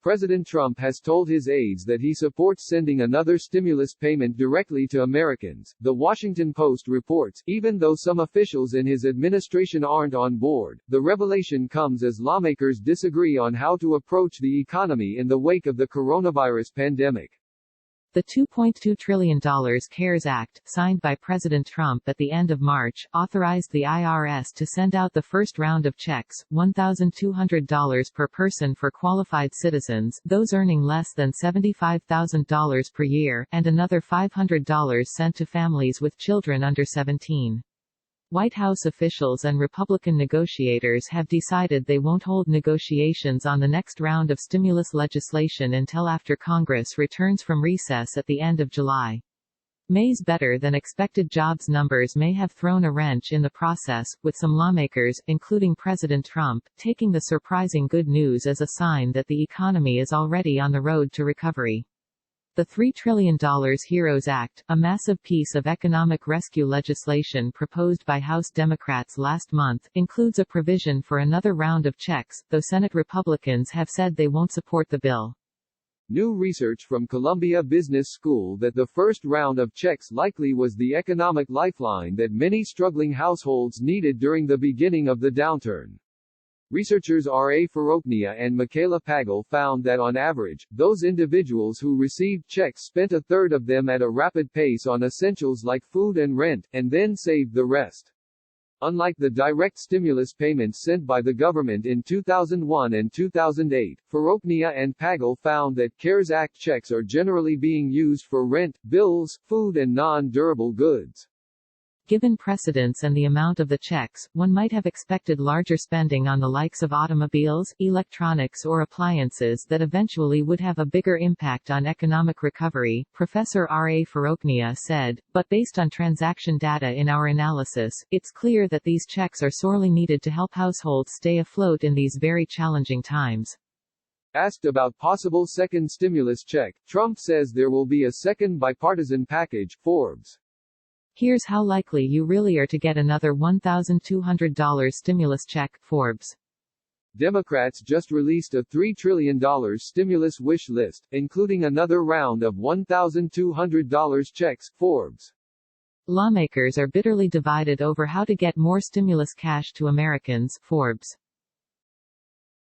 President Trump has told his aides that he supports sending another stimulus payment directly to Americans, The Washington Post reports. Even though some officials in his administration aren't on board, the revelation comes as lawmakers disagree on how to approach the economy in the wake of the coronavirus pandemic. The $2.2 trillion CARES Act, signed by President Trump at the end of March, authorized the IRS to send out the first round of checks, $1,200 per person for qualified citizens, those earning less than $75,000 per year, and another $500 sent to families with children under 17. White House officials and Republican negotiators have decided they won't hold negotiations on the next round of stimulus legislation until after Congress returns from recess at the end of July. May's better-than-expected jobs numbers may have thrown a wrench in the process, with some lawmakers, including President Trump, taking the surprising good news as a sign that the economy is already on the road to recovery. The $3 trillion HEROES Act, a massive piece of economic rescue legislation proposed by House Democrats last month, includes a provision for another round of checks, though Senate Republicans have said they won't support the bill. New research from Columbia Business School that the first round of checks likely was the economic lifeline that many struggling households needed during the beginning of the downturn. Researchers R.A. Faroknia and Michaela Pagel found that on average, those individuals who received checks spent a third of them at a rapid pace on essentials like food and rent, and then saved the rest. Unlike the direct stimulus payments sent by the government in 2001 and 2008, Faroknia and Pagel found that CARES Act checks are generally being used for rent, bills, food and non-durable goods. Given precedence and the amount of the checks, one might have expected larger spending on the likes of automobiles, electronics or appliances that eventually would have a bigger impact on economic recovery, Professor R.A. Faroknia said, but based on transaction data in our analysis, it's clear that these checks are sorely needed to help households stay afloat in these very challenging times. Asked about possible second stimulus check, Trump says there will be a second bipartisan package, Forbes. Here's how likely you really are to get another $1,200 stimulus check, Forbes. Democrats just released a $3 trillion stimulus wish list, including another round of $1,200 checks, Forbes. Lawmakers are bitterly divided over how to get more stimulus cash to Americans, Forbes.